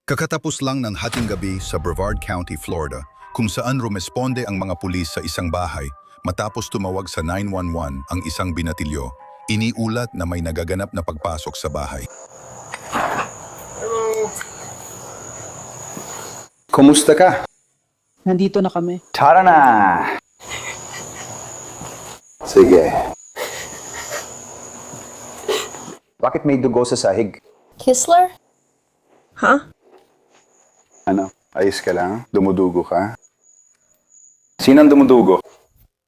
Kakatapos lang ng hating gabi sa Brevard County, Florida, kung saan rumesponde ang mga pulis sa isang bahay matapos tumawag sa 911 ang isang binatilyo. Iniulat na may nagaganap na pagpasok sa bahay. Kumusta ka? Nandito na kami. Tara na! Sige. Bakit may dugo sa sahig? Kissler? Huh? Ano? Ayos ka lang? Dumudugo ka? Sinang dumudugo?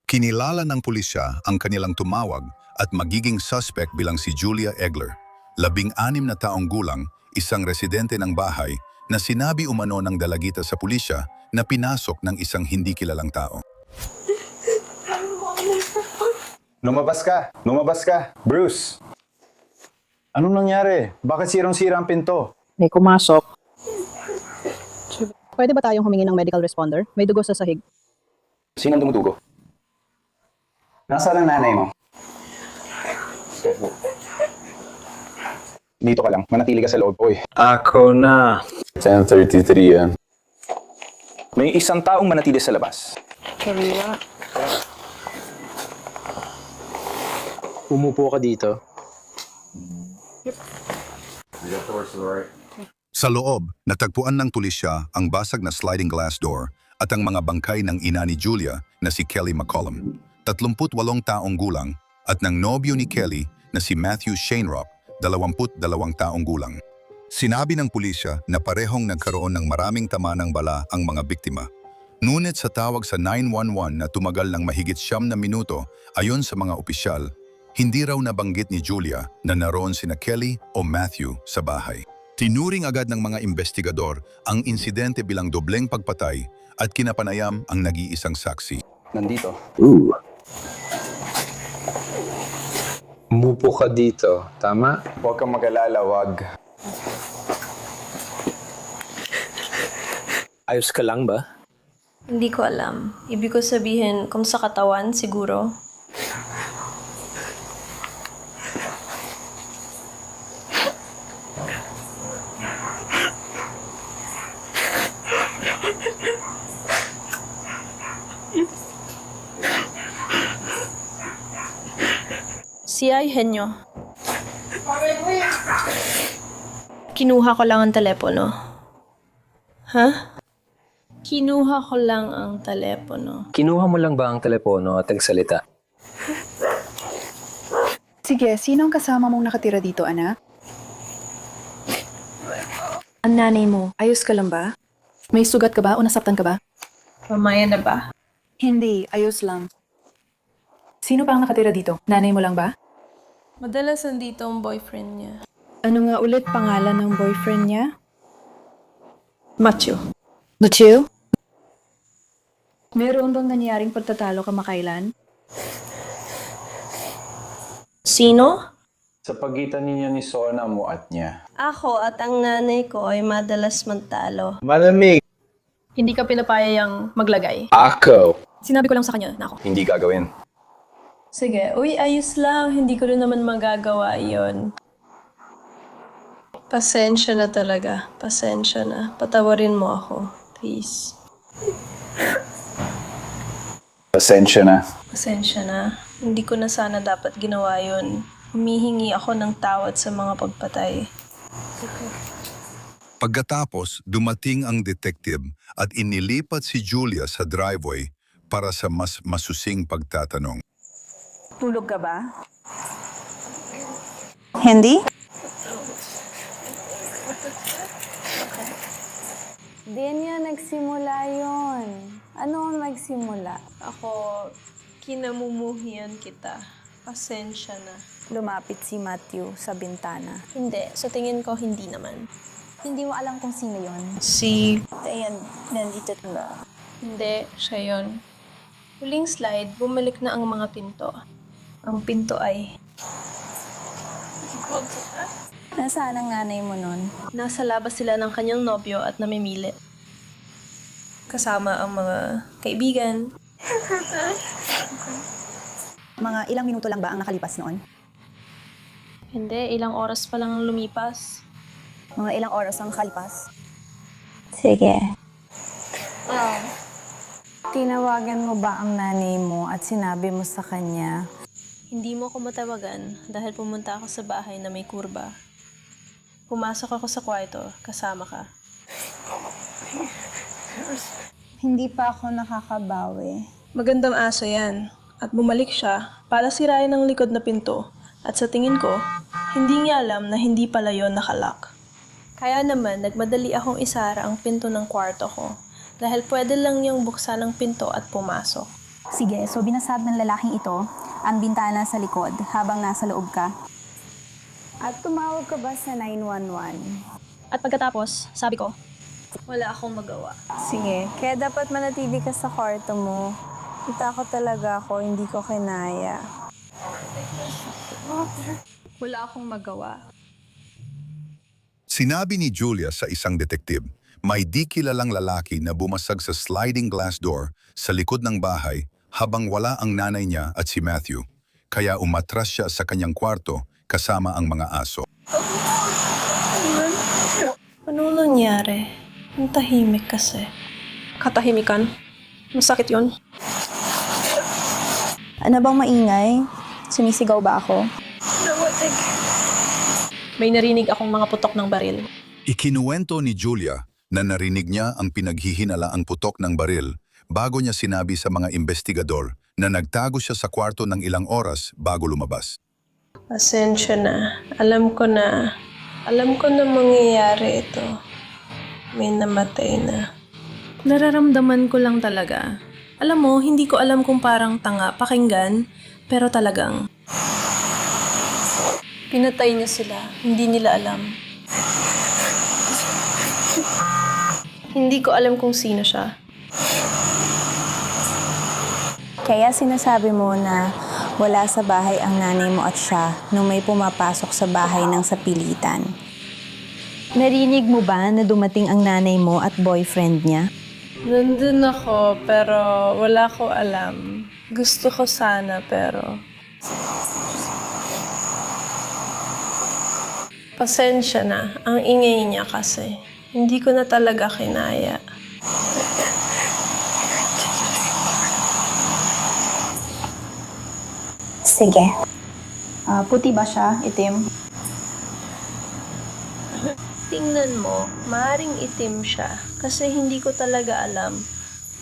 Kinilala ng pulisya ang kanilang tumawag at magiging suspect bilang si Julia Egler, 16 na taong gulang, isang residente ng bahay na sinabi umano ng dalagita sa pulisya na pinasok ng isang hindi kilalang tao. Lumabas ka! Lumabas ka! Bruce! Anong nangyari? Bakit sirang-sira ang pinto? May kumasok. Pwede ba tayong humingi ng medical responder? May dugo sa sahig. Sinang dumudugo? Nasaan ang nanay mo? Dito ka lang. Manatili ka sa loob. Uy. Ako na. 10:33 yan. May isang taong manatili sa labas. Kariwa. Umupo ka dito. Sa loob, natagpuan ng pulisya ang basag na sliding glass door at ang mga bangkay ng ina ni Julia na si Kelly McCollum, 38 taong gulang, at ng nobyo ni Kelly na si Matthew Shanerock, 22 taong gulang. Sinabi ng pulisya na parehong nagkaroon ng maraming tama ng bala ang mga biktima. Ngunit sa tawag sa 911 na tumagal ng mahigit 9 na minuto, ayon sa mga opisyal, hindi raw nabanggit ni Julia na naroon sina Kelly o Matthew sa bahay. Tinuring agad ng mga investigador ang insidente bilang dobleng pagpatay at kinapanayam ang nag-iisang saksi. Nandito. Umupo ka dito. Tama? Huwag kang mag-alala, wag. Ayos ka lang ba? Hindi ko alam. Ibig ko sabihin, kung sa katawan, siguro. Si Ay Henyo. Kinuha ko lang ang telepono. Ha? Kinuha ko lang ang telepono. Kinuha mo lang ba ang telepono at nagsalita? Sige, sino ang kasama mong nakatira dito, anak? Ang nanay mo, ayos ka lang ba? May sugat ka ba o nasaktan ka ba? Mamaya na ba? Hindi, ayos lang. Sino pa ang nakatira dito? Nanay mo lang ba? Madalas nandito ang boyfriend niya. Ano nga ulit pangalan ng boyfriend niya? Matthew. Lucio? Meron bang nangyaring pagtatalo kamakailan? Sino? Sa pagitan ninyo ni Sona mo at niya. Ako at ang nanay ko ay madalas magtalo. Malamig. Hindi ka pinapayayang maglagay. Ako. Sinabi ko lang sa kanya na ako. Hindi gagawin. Sige, uy, ayos lang. Hindi ko rin naman magagawa yon. Pasensya na talaga. Pasensya na. Patawarin mo ako. Please. Pasensya na. Pasensya na. Hindi ko na sana dapat ginawa yon. Humihingi ako ng tawad sa mga pagpatay. Pagkatapos, dumating ang detective at inilipat si Julia sa driveway para sa mas masusing pagtatanong. Tulog ka ba? Hindi? Diyan yan nagsimula yon. Ano ang nagsimula? Ako, kinamumuhian kita. Pasensya na. Lumapit si Matthew sa bintana. Hindi. Sa tingin ko, hindi naman. Hindi mo alam kung sino yon. Si... Ayan, nandito na. Hindi, siya yun. Huling slide, bumalik na ang mga pinto. Ang pinto ay... Nasaan ang nanay mo nun? Nasa labas sila ng kanyang nobyo at namimili. Kasama ang mga kaibigan. Mga ilang minuto lang ba ang nakalipas noon? Hindi, ilang oras pa lang lumipas. Mga ilang oras ang nakalipas? Sige. Tinawagan mo ba ang nanay mo at sinabi mo sa kanya? Hindi mo ako matawagan dahil pumunta ako sa bahay na may kurba. Pumasok ako sa kwarto, kasama ka. Hindi pa ako nakakabawi. Magandang aso yan. At bumalik siya para sirain ang likod na pinto. At sa tingin ko, hindi niya alam na hindi pala yon nakalak. Kaya naman, nagmadali akong isara ang pinto ng kwarto ko. Dahil pwede lang niyang buksan ang pinto at pumasok. Sige, so binasag ng lalaking ito ang bintana sa likod habang nasa loob ka. At tumawag ka ba sa 911? At pagkatapos, sabi ko, Wala akong magawa. Sige, kaya dapat manatili ka sa kwarto mo. Natakot talaga ako, hindi ko kinaya. Wala akong magawa. Sinabi ni Julia sa isang detektive, may di kilalang lalaki na bumasag sa sliding glass door sa likod ng bahay habang wala ang nanay niya at si Matthew. Kaya umatras siya sa kanyang kwarto kasama ang mga aso. Ano nangyari? Ang tahimik kasi. katahimikan. Masakit yun. Ano bang maingay? Sumisigaw ba ako? May narinig akong mga putok ng baril. Ikinuwento ni Julia na narinig niya ang pinaghihinalaang putok ng baril bago niya sinabi sa mga investigador na nagtago siya sa kwarto ng ilang oras bago lumabas. Pasensya na. Alam ko na mangyayari ito. May namatay na. Nararamdaman ko lang talaga. Alam mo, hindi ko alam kung parang tanga pakinggan, pero talagang pinatay niya sila. Hindi nila alam. Hindi ko alam kung sino siya. Kaya sinasabi mo na wala sa bahay ang nanay mo at siya nung may pumapasok sa bahay ng sapilitan. Narinig mo ba na dumating ang nanay mo at boyfriend niya? Nandun ako, pero wala ko alam. Gusto ko sana, pero pasensya na. Ang ingay niya kasi. Hindi ko na talaga kinaya. Sige. Puti ba siya? Itim? Tingnan mo, maaaring itim siya. Kasi hindi ko talaga alam.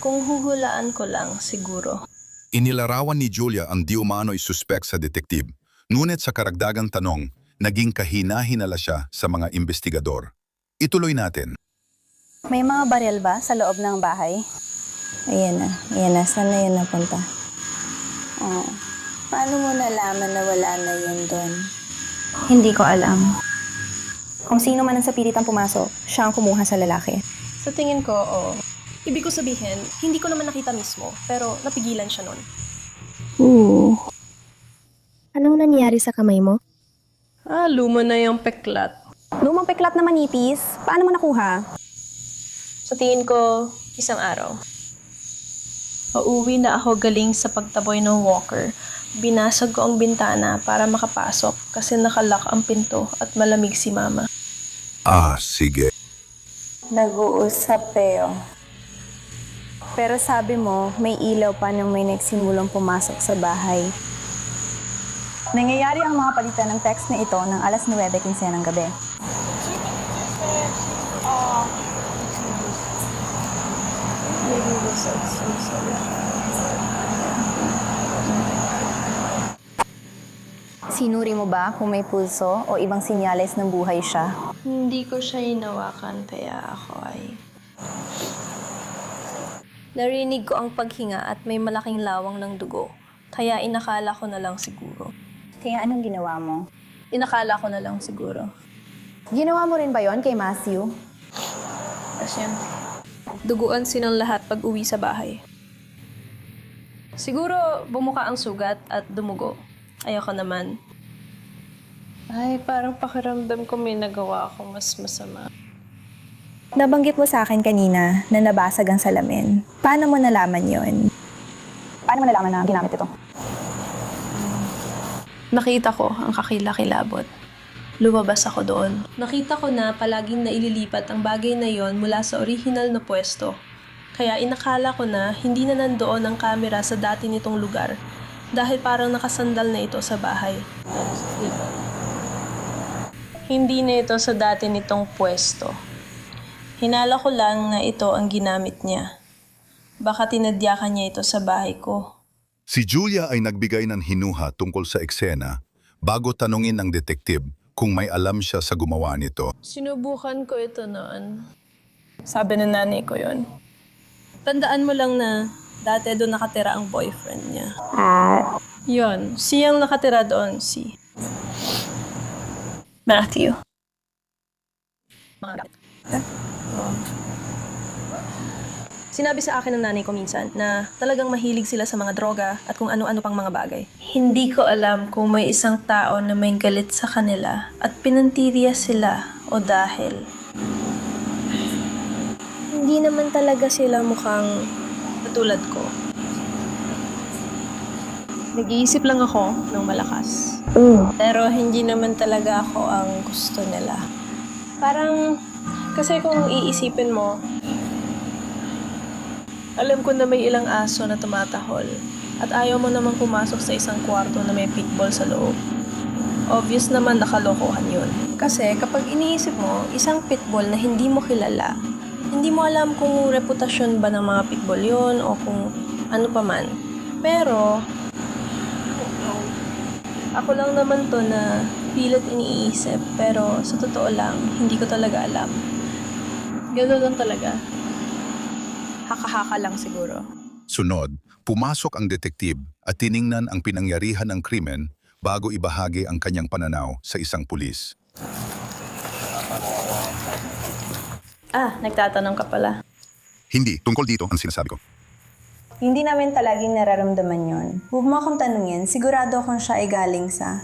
Kung huhulaan ko lang, siguro. Inilarawan ni Julia ang di umano'y suspect sa detektive. Ngunit sa karagdagang tanong, naging kahina-hinala siya sa mga investigador. Ituloy natin. May mga baril ba sa loob ng bahay? Ayan na. Saan na yun napunta? Oh. Paano mo nalaman na wala na yun doon? Hindi ko alam. Kung sino man ang sapilitang pumasok, siya ang kumuha sa lalaki. Sa tingin ko, oo. Ibig ko sabihin, hindi ko naman nakita mismo, pero napigilan siya nun. Anong nangyari sa kamay mo? Luma na yung peklat. Lumang peklat na manipis. Paano mo nakuha? Sa tingin ko, isang araw. Pauwi na ako galing sa pagtaboy ng walker. Binasag ko ang bintana para makapasok kasi nakalak ang pinto at malamig si mama. Sige. Nag-uusap kayo. Pero sabi mo, may ilaw pa nang may nagsimulang pumasok sa bahay. Nangyayari ang mga palitan ng text na ito ng alas 9:15 ng gabi. Sinuri mo ba kung may pulso o ibang sinyales ng buhay siya? Hindi ko siya hinawakan kaya ako ay... Narinig ko ang paghinga at may malaking lawang ng dugo. Kaya inakala ko na lang siguro. Kaya anong ginawa mo? Inakala ko na lang siguro. Ginawa mo rin ba yon kay Matthew? Kasi duguan silang lahat pag uwi sa bahay. Siguro bumuka ang sugat at dumugo. Ayoko naman. Ay, parang pakiramdam ko may nagawa ako mas masama. Nabanggit mo sa akin kanina na nabasag ang salamin. Paano mo nalaman yon? Paano mo nalaman na ginamit ito? Nakita ko ang kakilakilabot. Lumabas ako doon. Nakita ko na palaging naililipat ang bagay na yon mula sa orihinal na pwesto. Kaya inakala ko na hindi na nandoon ang kamera sa dati nitong lugar dahil parang nakasandal na ito sa bahay. Hindi na ito sa dati nitong pwesto. Hinala ko lang na ito ang ginamit niya. Baka tinadyakan niya ito sa bahay ko. Si Julia ay nagbigay ng hinuha tungkol sa eksena bago tanungin ng detektive kung may alam siya sa gumawa nito. Sinubukan ko ito noon. Sabi ng nanay ko yon. Tandaan mo lang na dati doon nakatira ang boyfriend niya. Yon, siyang nakatira doon, si Matthew. Sinabi sa akin ng nanay ko minsan na talagang mahilig sila sa mga droga at kung ano-ano pang mga bagay. Hindi ko alam kung may isang tao na may galit sa kanila at pinantirya sila o dahil. Hindi naman talaga sila mukhang katulad ko. Nag-iisip lang ako ng malakas. Pero hindi naman talaga ako ang gusto nila. Parang, kasi kung iisipin mo, alam ko na may ilang aso na tumatahol at ayaw mo naman pumasok sa isang kwarto na may pitbull sa loob. Obvious naman nakalokohan yun. Kasi kapag iniisip mo, isang pitbull na hindi mo kilala, hindi mo alam kung reputasyon ba ng mga pitbull yun o kung ano pa man. Pero, ako lang naman to na pilit iniisip pero sa totoo lang, hindi ko talaga alam. Gano'n lang talaga. Haka-haka lang siguro. Sunod, pumasok ang detektive at tiningnan ang pinangyarihan ng krimen bago ibahagi ang kanyang pananaw sa isang pulis. Nagtatanong ka pala. Hindi, tungkol dito ang sinasabi ko. Hindi namin talaging nararamdaman yon. Huwag mo akong tanungin, sigurado akong siya ay galing sa...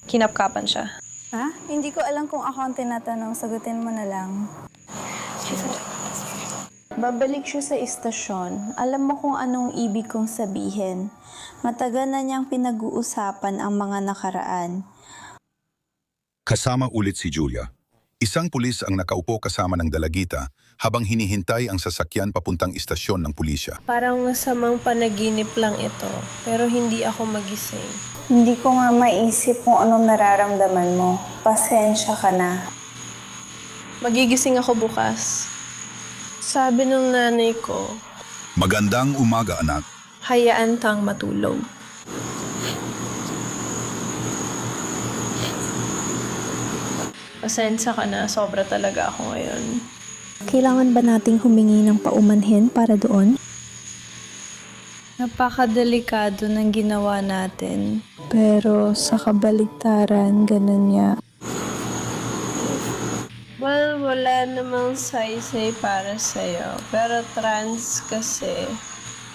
Kinapkapan siya. Ha? Hindi ko alam kung ako ang tinatanong, sagutin mo na lang. Babalik siya sa istasyon. Alam mo kung anong ibig kong sabihin. Matagal na niyang pinag-uusapan ang mga nakaraan. Kasama ulit si Julia. Isang pulis ang nakaupo kasama ng dalagita habang hinihintay ang sasakyan papuntang istasyon ng pulisya. Parang masamang panaginip lang ito, pero hindi ako magising. Hindi ko nga maisip kung anong nararamdaman mo. Pasensya ka na. Magigising ako bukas. Sabi ng nanay ko, Magandang umaga, anak. hayaan kang matulog. Pasensya ka na, sobra talaga ako ngayon. Kailangan ba nating humingi ng paumanhin para doon? Napakadelikado ng ginawa natin. Pero sa kabaligtaran, ganun niya. Well, wala namang saysay para sa'yo. Pero trans kasi.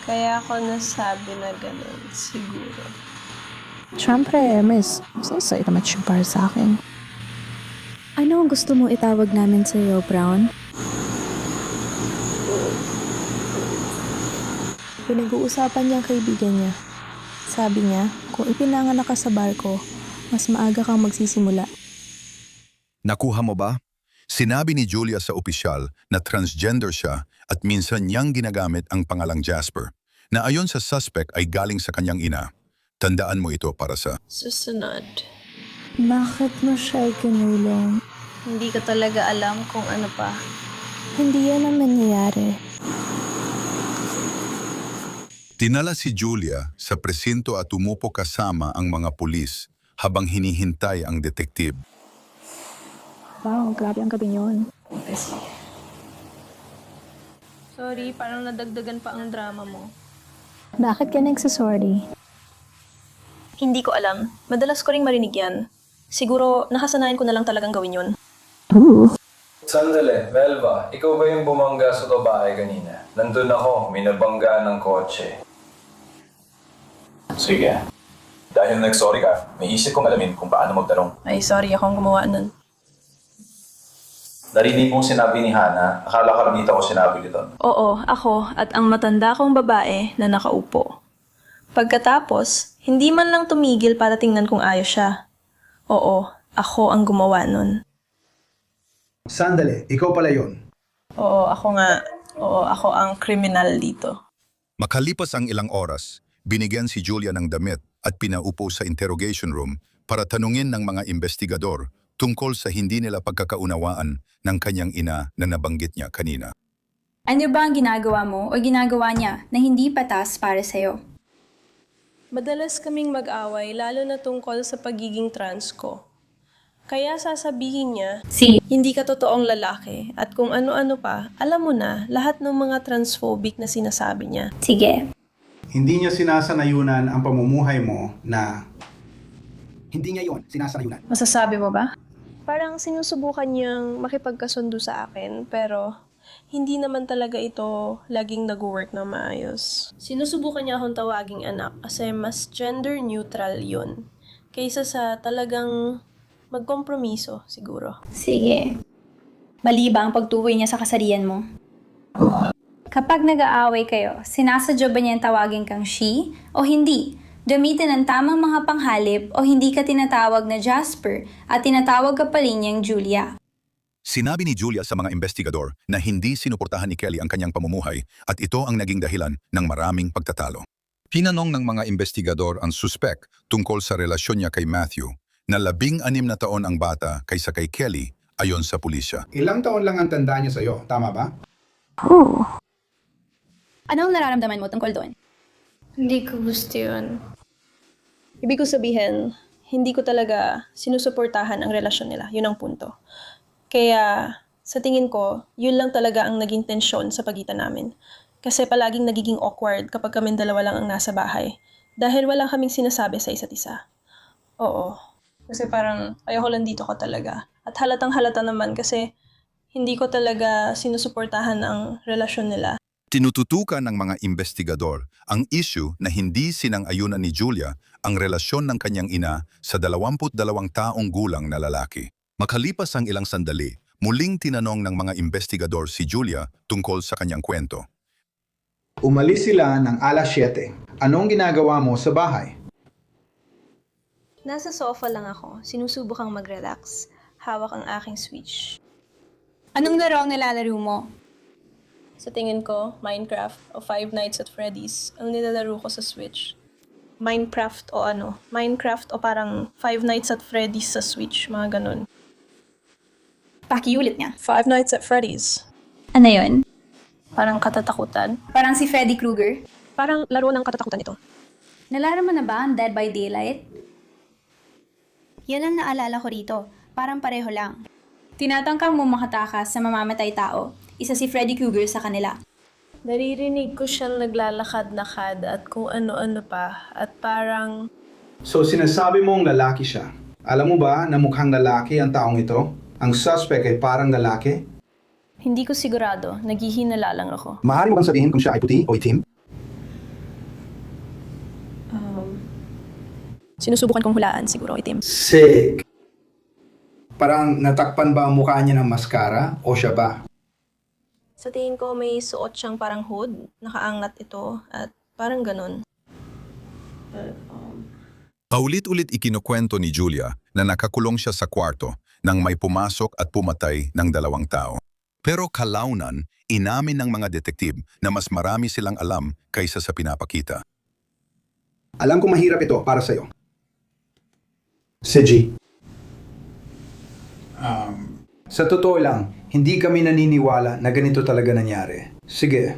Kaya ako nasabi na ganun, siguro. Siyempre, miss, masasay naman siya para sa akin. Ano ang gusto mo itawag namin sa'yo, Brown? Pinag-uusapan niya ang kaibigan niya. Sabi niya, kung ipinanganak ka sa barko, mas maaga kang magsisimula. Nakuha mo ba? Sinabi ni Julia sa opisyal na transgender siya at minsan niyang ginagamit ang pangalang Jasper, na ayon sa suspect ay galing sa kanyang ina. Tandaan mo ito para sa... Susunod. Bakit mo siya kinulong? Hindi ko talaga alam kung ano pa. Hindi yan ang nangyayari. Tinala si Julia sa presinto at umupo kasama ang mga pulis habang hinihintay ang detektive. Wow, grabe ang gabi yun. Sorry, parang nadagdagan pa ang drama mo. Bakit ka nagsasorry? Hindi ko alam. Madalas ko ring marinig yan. Siguro, nakasanayan ko na lang talagang gawin yun. Sandali, Melba, ikaw ba yung bumangga sa babae kanina? Nandun ako, minabangga ng kotse. Sige. Dahil nag-sorry ka, may isip kong alamin kung paano magtanong. Ay, sorry akong gumawa nun. Narinig mong sinabi ni Hana, akala ka dito ako sinabi nito. Oo, ako at ang matanda kong babae na nakaupo. Pagkatapos, hindi man lang tumigil para tingnan kung ayos siya. Oo, ako ang gumawa nun. Sandali, ikaw pala yon. Oo, ako nga. Oo, ako ang kriminal dito. Makalipas ang ilang oras, binigyan si Julia ng damit at pinaupo sa interrogation room para tanungin ng mga investigador tungkol sa hindi nila pagkakaunawaan ng kanyang ina na nabanggit niya kanina. Ano ba ang ginagawa mo o ginagawa niya na hindi patas para sa'yo? Madalas kaming mag-away lalo na tungkol sa pagiging trans ko. Kaya sasabihin niya, hindi ka totoong lalaki at kung ano-ano pa, alam mo na lahat ng mga transphobic na sinasabi niya. Sige. Hindi niya sinasanayunan ang pamumuhay mo na... Hindi niya yon sinasanayunan. Masasabi mo ba? Parang sinusubukan niyang makipagkasundo sa akin pero hindi naman talaga ito laging nag-work na maayos. Sinusubukan niya akong tawaging anak kasi mas gender neutral yun kaysa sa talagang magkompromiso siguro. Sige. Mali ba ang pagtukoy niya sa kasarian mo? Kapag nag-aaway kayo, sinasadya ba niyang tawagin kang she o hindi? Gamitin ang tamang mga panghalip o hindi ka tinatawag na Jasper at tinatawag ka pa rin niyang Julia? Sinabi ni Julia sa mga investigador na hindi sinuportahan ni Kelly ang kanyang pamumuhay at ito ang naging dahilan ng maraming pagtatalo. Tinanong ng mga investigador ang suspect tungkol sa relasyon niya kay Matthew na 16 na taon ang bata kaysa kay Kelly ayon sa pulisya. Ilang taon lang ang tanda niya sa'yo, tama ba? Anong nararamdaman mo tungkol doon? Hindi ko gusto yun. Ibig ko sabihin, hindi ko talaga sinusuportahan ang relasyon nila. Yun ang punto. Kaya, sa tingin ko, yun lang talaga ang naging tensyon sa pagitan namin. Kasi palaging nagiging awkward kapag kaming dalawa lang ang nasa bahay. Dahil wala kaming sinasabi sa isa't isa. Oo. Kasi parang ayoko lang dito ko talaga. At halatang halata naman kasi hindi ko talaga sinusuportahan ang relasyon nila. Tinututukan ng mga investigador ang issue na hindi sinang-ayunan ni Julia ang relasyon ng kanyang ina sa 22 taong gulang na lalaki. Makalipas ang ilang sandali, muling tinanong ng mga investigador si Julia tungkol sa kanyang kwento. Umalis sila ng alas 7. Anong ginagawa mo sa bahay? Nasa sofa lang ako, sinusubukang mag-relax. Hawak ang aking switch. Anong laro ang nilalaro mo? Sa tingin ko, Minecraft o Five Nights at Freddy's ang nilalaro ko sa Switch. Minecraft o ano? Minecraft o parang Five Nights at Freddy's sa Switch, mga ganun. Pakiulit niya. Five Nights at Freddy's. Ano yun? Parang katatakutan. Parang si Freddy Krueger. Parang laro ng katatakutan ito. Nalaro mo na ba ang Dead by Daylight? Yan ang naalala ko rito. Parang pareho lang. Tinatangkang mo makatakas sa mamamatay tao. Isa si Freddy Krueger sa kanila. Naririnig ko siyang naglalakad-lakad at kung ano-ano pa. At parang... So sinasabi mong lalaki siya. Alam mo ba na mukhang lalaki ang taong ito? Ang suspect ay parang lalaki? Hindi ko sigurado. Naghihinala lang ako. Maaari mo bang sabihin kung siya ay puti o itim? Sinusubukan kong hulaan, siguro itim. Sick. Parang natakpan ba ang mukha niya ng mascara o siya ba? Sa tingin ko may suot siyang parang hood. Nakaangat ito at parang ganun. Paulit-ulit ikinukwento ni Julia na nakakulong siya sa kwarto nang may pumasok at pumatay ng 2 tao. Pero kalaunan, inamin ng mga detektib na mas marami silang alam kaysa sa pinapakita. Alam ko mahirap ito para sa'yo. Si G. Sa totoo lang, hindi kami naniniwala na ganito talaga nangyari. Sige.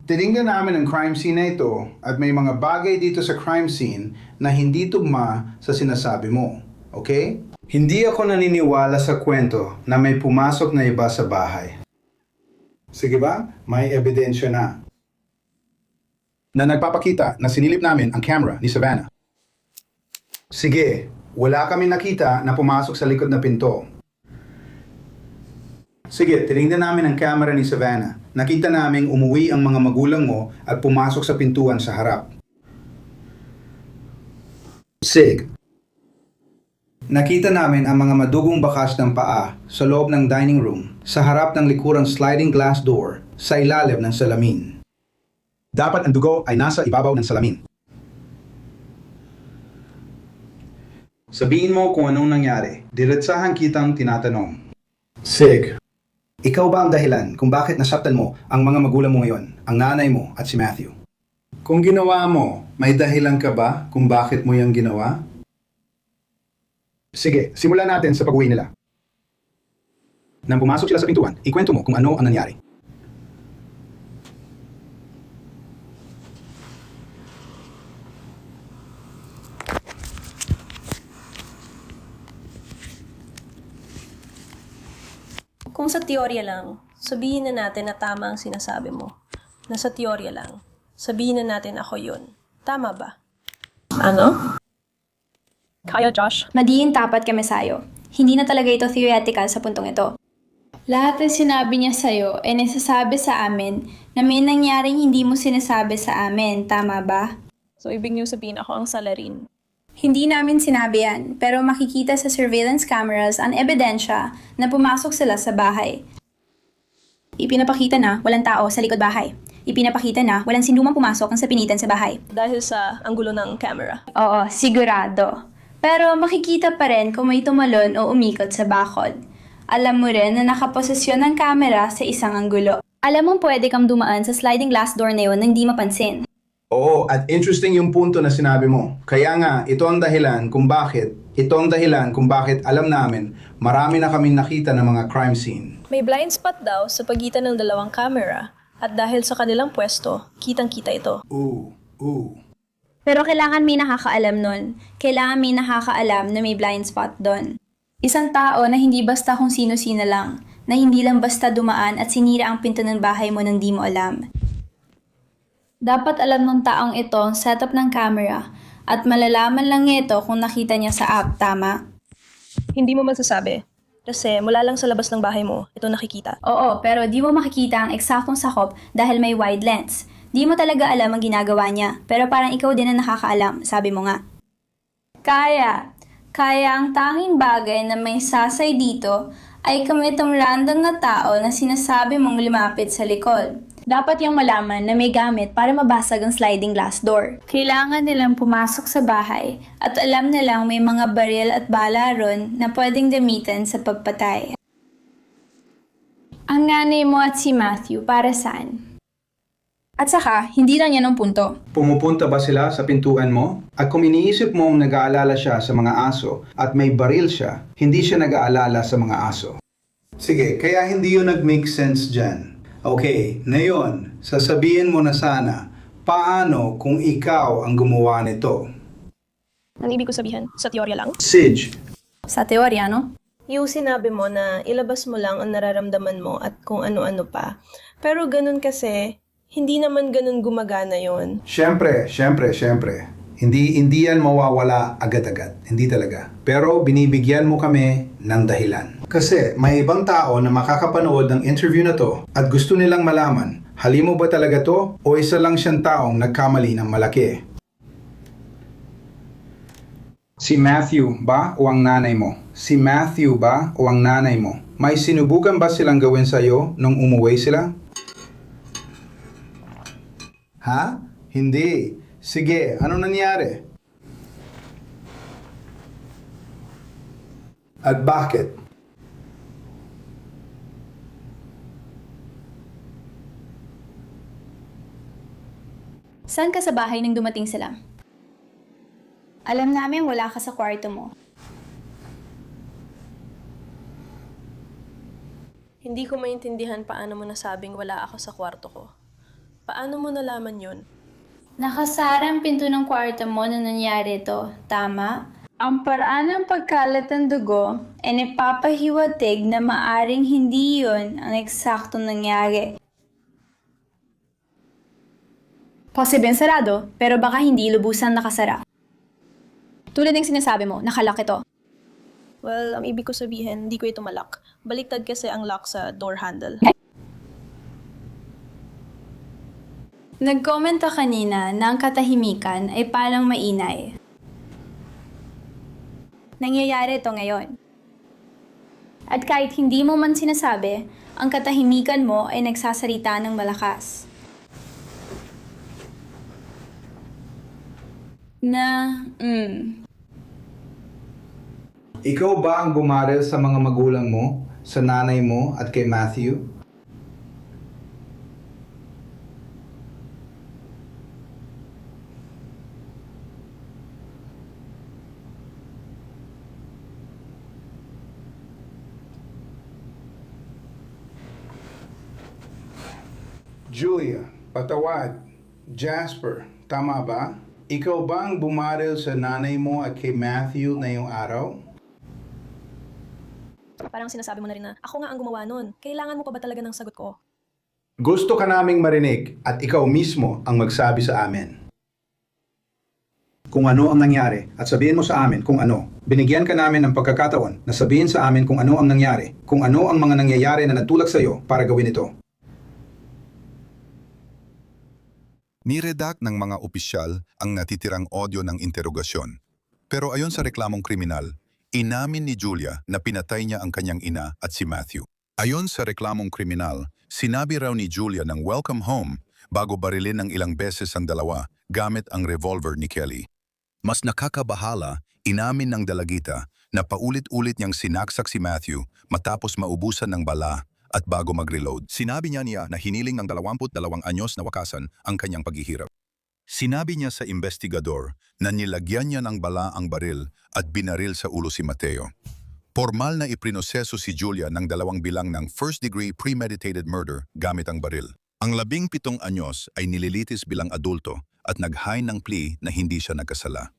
Tinignan namin ang crime scene na ito at may mga bagay dito sa crime scene na hindi tugma sa sinasabi mo. Okay? Hindi ako naniniwala sa kwento na may pumasok na iba sa bahay. Sige ba? May ebidensya na. Na nagpapakita na sinilip namin ang camera ni Savannah. Sige, wala kami nakita na pumasok sa likod na pinto. Sige, tinignan namin ang camera ni Savannah. Nakita naming umuwi ang mga magulang mo at pumasok sa pintuan sa harap. Sig. Nakita namin ang mga madugong bakas ng paa sa loob ng dining room sa harap ng likurang sliding glass door sa ilalim ng salamin. Dapat ang dugo ay nasa ibabaw ng salamin. Sabihin mo kung anong nangyari. Diretsahan kitang tinatanong. Sig, ikaw ba ang dahilan kung bakit nasaktan mo ang mga magulang mo ngayon, ang nanay mo at si Matthew? Kung ginawa mo, may dahilan ka ba kung bakit mo yung ginawa? Sige, simulan natin sa pag-uwi nila. Nang pumasok sila sa pintuan, ikwento mo kung ano ang nangyari. Kung sa teorya lang, sabihin na natin na tama ang sinasabi mo. Na sa teorya lang, sabihin na natin ako yun. Tama ba? Ano? Kaya, Josh. Madiin tapat kami sa'yo. Hindi na talaga ito theoretical sa puntong ito. Lahat ng sinabi niya sa'yo ay nasasabi sa amin na may nangyaring hindi mo sinasabi sa amin. Tama ba? So, ibig niyo sabihin ako ang salarin. Hindi namin sinabi yan, pero makikita sa surveillance cameras ang ebidensya na pumasok sila sa bahay. Ipinapakita na walang tao sa likod bahay. Ipinapakita na walang sinumang pumasok ang sapinitan sa bahay. Dahil sa anggulo ng camera. Oo, sigurado. Pero makikita pa rin kung may tumalon o umikot sa bakod. Alam mo rin na nakaposisyon ng camera sa isang anggulo. Alam mo pwede kang dumaan sa sliding glass door na yun nang di mapansin. Oo, at interesting yung punto na sinabi mo. Kaya nga, ito ang dahilan kung bakit alam namin marami na kaming nakita ng mga crime scene. May blind spot daw sa pagitan ng dalawang camera at dahil sa kanilang pwesto, kitang-kita ito. Pero kailangan may nakakaalam nun. Kailangan may nakakaalam na may blind spot doon. Isang tao na hindi basta kung sino-sino lang, na hindi lang basta dumaan at sinira ang pinto ng bahay mo nang di mo alam. Dapat alam ng taong ito ang setup ng camera at malalaman lang niya ito kung nakita niya sa app, tama? Hindi mo masasabi. Kasi mula lang sa labas ng bahay mo, ito nakikita. Oo, pero di mo makikita ang eksaktong sakop dahil may wide lens. Di mo talaga alam ang ginagawa niya, pero parang ikaw din ang nakakaalam, sabi mo nga. Kaya ang tanging bagay na may sasay dito ay kami itong random na tao na sinasabi mong lumapit sa likod. Dapat yung malaman na may gamit para mabasag ang sliding glass door. Kailangan nilang pumasok sa bahay at alam nilang may mga baril at bala ron na pwedeng gamitin sa pagpatay. Ang nanay mo at si Matthew para saan? At saka, hindi lang yan ang punto. Pumupunta ba sila sa pintuan mo? At kung iniisip mong nag-aalala siya sa mga aso at may baril siya, hindi siya nag-aalala sa mga aso. Sige, kaya hindi yun nag-make sense dyan. Okay, ngayon, sasabihin mo na sana, paano kung ikaw ang gumawa nito? Ang ibig ko sabihin, sa teorya lang. Sige. Sa teorya, no? Yung sinabi mo na ilabas mo lang ang nararamdaman mo at kung ano-ano pa. Pero ganun kasi, hindi naman ganun gumagana yon. Siyempre. Hindi yan mawawala agad-agad. Hindi talaga. Pero binibigyan mo kami ng dahilan. Kasi may ibang tao na makakapanood ng interview na to at gusto nilang malaman, halimo ba talaga to o isa lang siyang taong nagkamali ng malaki? Si Matthew ba o ang nanay mo? Si Matthew ba o ang nanay mo? May sinubukan ba silang gawin sa'yo nung umuwi sila? Ha? Hindi. Sige, ano nangyari? At bakit? Saan ka sa bahay nang dumating sila? Alam namin wala ka sa kwarto mo. Hindi ko maintindihan paano mo nasabing wala ako sa kwarto ko. Paano mo nalaman yun? Nakasara ang pinto ng kwarto mo na nangyari ito, tama? Ang paraan ng pagkalat ng dugo ay napapahiwatig na maaring hindi yun ang eksaktong nangyari. Posibleng sarado, pero baka hindi lubusan nakasara. Tulad ng sinasabi mo, nakalak ito. Well, ang ibig ko sabihin, hindi ko ito malak. Baliktad kasi ang lock sa door handle. Nag-comment ka kanina na ang katahimikan ay palang mainay. Nangyayari ito ngayon. At kahit hindi mo man sinasabi, ang katahimikan mo ay nagsasalita ng malakas. Ikaw ba ang bumaril sa mga magulang mo, sa nanay mo at kay Matthew? Julia, patawad. Jasper, tama ba? Ikaw ba ang bumaril sa nanay mo at kay Matthew na yung araw? Parang sinasabi mo na rin na ako nga ang gumawa nun. Kailangan mo pa ba talaga ng sagot ko? Gusto ka naming marinig at ikaw mismo ang magsabi sa amin. Kung ano ang nangyari at sabihin mo sa amin kung ano. Binigyan ka namin ng pagkakataon na sabihin sa amin kung ano ang nangyari, kung ano ang mga nangyayari na nagtulak sa iyo para gawin ito. Niredak ng mga opisyal ang natitirang audio ng interogasyon. Pero ayon sa reklamong kriminal, inamin ni Julia na pinatay niya ang kanyang ina at si Matthew. Ayon sa reklamong kriminal, sinabi raw ni Julia ng welcome home bago barilin ng ilang beses ang dalawa gamit ang revolver ni Kelly. Mas nakakabahala, inamin ng dalagita na paulit-ulit niyang sinaksak si Matthew matapos maubusan ng bala at bago mag-reload. Sinabi niya na hiniling ng 22 anyos na wakasan ang kanyang paghihirap. Sinabi niya sa investigador na nilagyan niya ng bala ang baril at binaril sa ulo si Mateo. Formal na iprinoseso si Julia ng 2 bilang ng first-degree premeditated murder gamit ang baril. Ang 17 anyos ay nililitis bilang adulto at nag-hain ng plea na hindi siya nagkasala.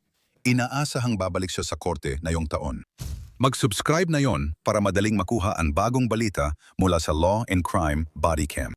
Inaasahang babalik siya sa korte na yung taon. Mag-subscribe na yon para madaling makuha ang bagong balita mula sa Law and Crime Bodycam.